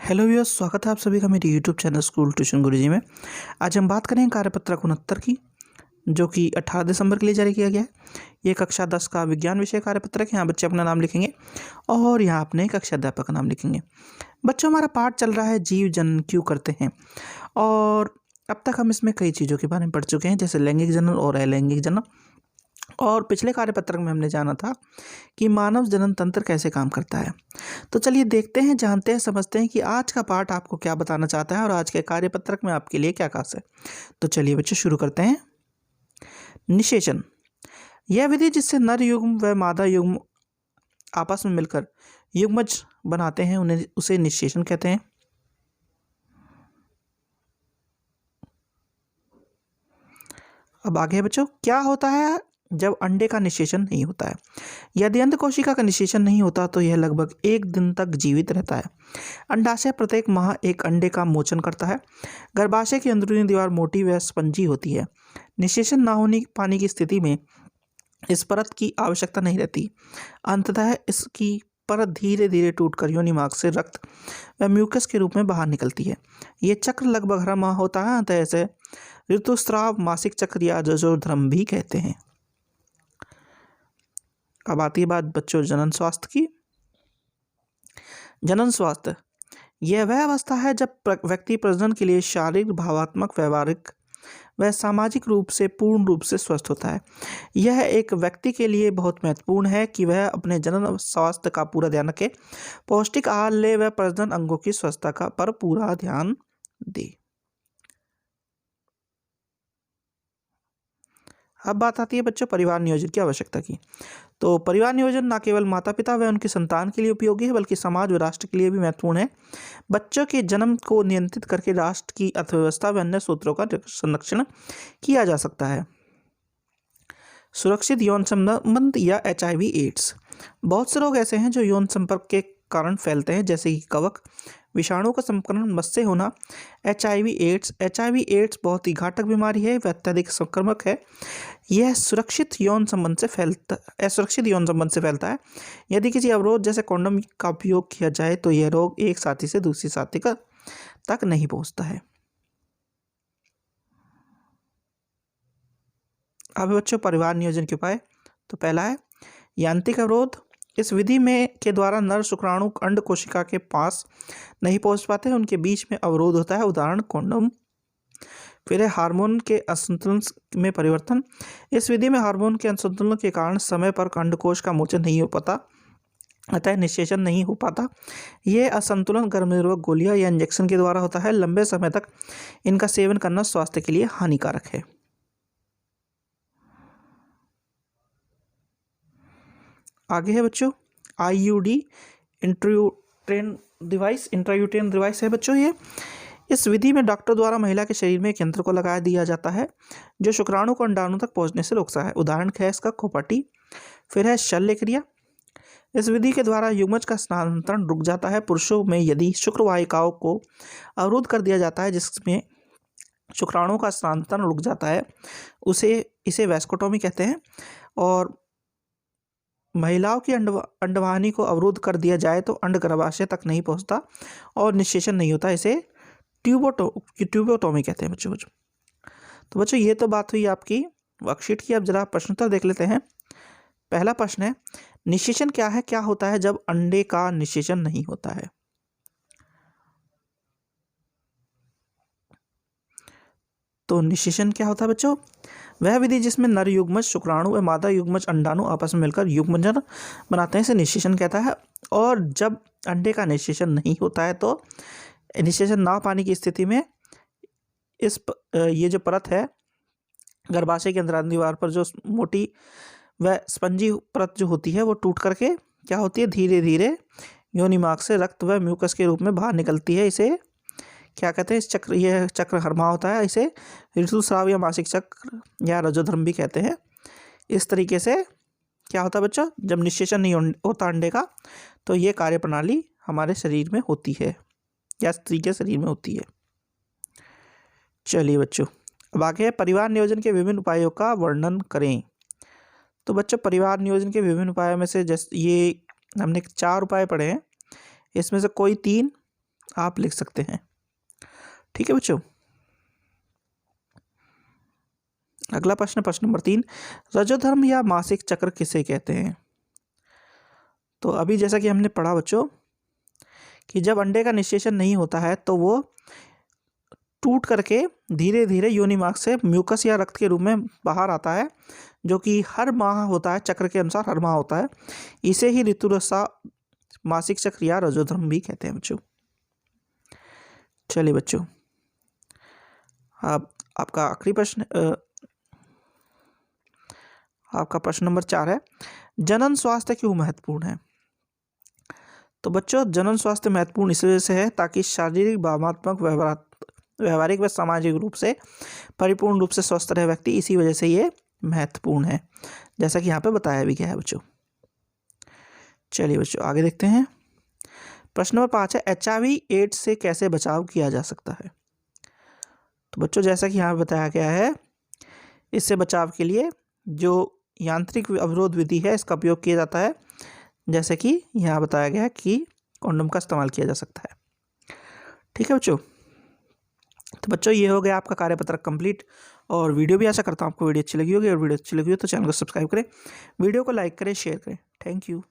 Hello viewers, स्वागत है आप सभी का मेरे यूट्यूब चैनल स्कूल ट्यूशन गुरुजी में। आज हम बात करेंगे कार्यपत्रक 69 की, जो कि 18 दिसंबर के लिए जारी किया गया है। ये कक्षा 10 का विज्ञान विषय कार्यपत्रक है। यहाँ बच्चे अपना नाम लिखेंगे और यहाँ अपने कक्षा अध्यापक का नाम लिखेंगे। बच्चों, हमारा पाठ चल रहा है जीव जनन क्यों करते हैं, और अब तक हम इसमें कई चीज़ों के बारे में पढ़ चुके हैं, जैसे लैंगिक जनन और अलैंगिक जनन। और पिछले कार्यपत्रक में हमने जाना था कि मानव जनन तंत्र कैसे काम करता है। तो चलिए देखते हैं, जानते हैं, समझते हैं कि आज का पाठ आपको क्या बताना चाहता है और आज के कार्यपत्रक में आपके लिए क्या खास है। तो चलिए बच्चों, शुरू करते हैं। निषेचन, यह विधि जिससे नर युग्म व मादा युग्म आपस में मिलकर युग्मज बनाते हैं उसे निषेचन कहते हैं। अब आगे है बच्चों, क्या होता है जब अंडे का निषेचन नहीं होता है। यदि अंड कोशिका का निषेचन नहीं होता तो यह लगभग 1 दिन तक जीवित रहता है। अंडाशय प्रत्येक माह एक अंडे का मोचन करता है। गर्भाशय की अंदरूनी दीवार मोटी व स्पंजी होती है। निषेचन न होने पानी की स्थिति में इस परत की आवश्यकता नहीं रहती। अंततः इसकी परत धीरे धीरे टूटकर योनि मार्ग से रक्त व म्यूकस के रूप में बाहर निकलती है। ये चक्र लगभग हर माह होता है। अतः इसे ऋतुस्राव, मासिक चक्र या रजोधर्म भी कहते हैं। अब आती है बात बच्चों जनन स्वास्थ्य की। जनन स्वास्थ्य, यह वह अवस्था है जब व्यक्ति प्रजनन के लिए शारीरिक, भावात्मक, व्यवहारिक व सामाजिक रूप से पूर्ण रूप से स्वस्थ होता है। यह एक व्यक्ति के लिए बहुत महत्वपूर्ण है कि वह अपने जनन स्वास्थ्य का पूरा ध्यान रखे, पौष्टिक आहार ले व प्रजनन अंगों की स्वस्थता का पर पूरा ध्यान दे। अब बात आती है बच्चों परिवार नियोजन की आवश्यकता की। तो परिवार नियोजन न केवल माता पिता व उनकी संतान के लिए उपयोगी है, बल्कि समाज व राष्ट्र के लिए भी महत्वपूर्ण है। बच्चों के जन्म को नियंत्रित करके राष्ट्र की अर्थव्यवस्था व अन्य सूत्रों का संरक्षण किया जा सकता है। सुरक्षित यौन संबंध या HIV एड्स, बहुत से रोग ऐसे हैं जो यौन संपर्क के कारण फैलते हैं, जैसे कि कवक, विषाणु का संक्रमण, मत से होना। HIV एड्स बहुत ही घातक बीमारी है, वह अत्यधिक संक्रामक है। यह असुरक्षित यौन संबंध से फैलता है। यदि किसी अवरोध जैसे कॉन्डोम का उपयोग किया जाए तो यह रोग एक साथी से दूसरी साथी तक नहीं पहुंचता है। अब बच्चों परिवार नियोजन के उपाय। तो पहला है यांत्रिक अवरोध। इस विधि में के द्वारा नर शुक्राणु अंड कोशिका के पास नहीं पहुंच पाते हैं, उनके बीच में अवरोध होता है, उदाहरण कॉन्डोम। फिर है हार्मोन के असंतुलन में परिवर्तन। इस विधि में हार्मोन के असंतुलन के कारण समय पर अंडकोश का मोचन नहीं हो पाता, अतः निषेचन नहीं हो पाता। यह असंतुलन गर्भनिरोधक गोलियां या इंजेक्शन के द्वारा होता है। लंबे समय तक इनका सेवन करना स्वास्थ्य के लिए हानिकारक है। आगे है बच्चों IUD, इंट्रायूटेरन डिवाइस है बच्चों। ये इस विधि में डॉक्टर द्वारा महिला के शरीर में एक यंत्र को लगा दिया जाता है जो शुक्राणु को अंडाणु तक पहुंचने से रोकता है, उदाहरण है इसका कोपाटी। फिर है शल्य क्रिया। इस विधि के द्वारा युग्मज का स्थानांतरण रुक जाता है। पुरुषों में यदि शुक्र वाहिकाओं को अवरुद्ध कर दिया जाता है जिसमें शुक्राणु का स्थानांतरण रुक जाता है, इसे वैस्कोटोमी कहते हैं। और महिलाओं की अंडवाहिनी को अवरुद्ध कर दिया जाए तो अंड गर्भाशय तक नहीं पहुंचता और निषेचन नहीं होता, इसे ट्यूबोटोमी कहते हैं बच्चों। तो बच्चों ये तो बात हुई आपकी वर्कशीट की। अब जरा प्रश्नोत्तर देख लेते हैं। पहला प्रश्न है, निषेचन क्या है, क्या होता है जब अंडे का निषेचन नहीं होता है। तो निषेचन क्या होता है बच्चों, वह विधि जिसमें नर युग्मज शुक्राणु व मादा युग्मज अंडाणु आपस में मिलकर युग्मजन बनाते हैं, इसे निषेचन कहता है। और जब अंडे का निषेचन नहीं होता है तो निषेचन ना पाने की स्थिति में ये जो परत है गर्भाशय के अंदर दीवार पर जो मोटी व स्पंजी परत जो होती है वो टूट करके क्या होती है, धीरे धीरे योनि मार्ग से रक्त व म्यूकस के रूप में बाहर निकलती है। इसे क्या कहते हैं, यह चक्र हर माह होता है। इसे ऋतुस्राव या मासिक चक्र या रजोधर्म भी कहते हैं। इस तरीके से क्या होता है बच्चों, जब निषेचन नहीं होता अंडे का तो ये कार्य प्रणाली हमारे शरीर में होती है या स्त्री के शरीर में होती है। चलिए बच्चों, अब आगे है परिवार नियोजन के विभिन्न उपायों का वर्णन करें। तो बच्चों परिवार नियोजन के विभिन्न उपायों में से जैसे ये हमने 4 उपाय पढ़े हैं, इसमें से कोई 3 आप लिख सकते हैं। ठीक है बच्चों। अगला प्रश्न, प्रश्न नंबर 3, रजोधर्म या मासिक चक्र किसे कहते हैं? तो अभी जैसा कि हमने पढ़ा बच्चों कि जब अंडे का निषेचन नहीं होता है तो वो टूट करके धीरे धीरे योनि मार्ग से म्यूकस या रक्त के रूप में बाहर आता है, जो कि हर माह होता है, चक्र के अनुसार हर माह होता है। इसे ही ऋतुरसा, मासिक चक्र या रजोधर्म भी कहते हैं बच्चों। चलिए बच्चों, अब आपका आखिरी प्रश्न, आपका प्रश्न नंबर 4 है, जनन स्वास्थ्य क्यों महत्वपूर्ण है? तो बच्चों, जनन स्वास्थ्य महत्वपूर्ण इस वजह से है ताकि शारीरिक, भावनात्मक, व्यवहारिक व सामाजिक रूप से परिपूर्ण रूप से स्वस्थ रहे व्यक्ति। इसी वजह से ये महत्वपूर्ण है, जैसा कि यहाँ पे बताया भी गया है बच्चों। चलिए बच्चों, आगे देखते हैं। प्रश्न नंबर 5 है, HIV एड्स से कैसे बचाव किया जा सकता है? तो बच्चों, जैसा कि यहाँ बताया गया है, इससे बचाव के लिए जो यांत्रिक अवरोध विधि है इसका उपयोग किया जाता है, जैसे कि यहाँ बताया गया है कि कॉन्डोम का इस्तेमाल किया जा सकता है। ठीक है बच्चों। तो बच्चों, ये हो गया आपका कार्यपत्रक कंप्लीट। और वीडियो भी, आशा करता हूँ आपको वीडियो अच्छी लगी होगी, और वीडियो अच्छी लगी हो तो चैनल को सब्सक्राइब करें, वीडियो को लाइक करें, शेयर करें। Thank you.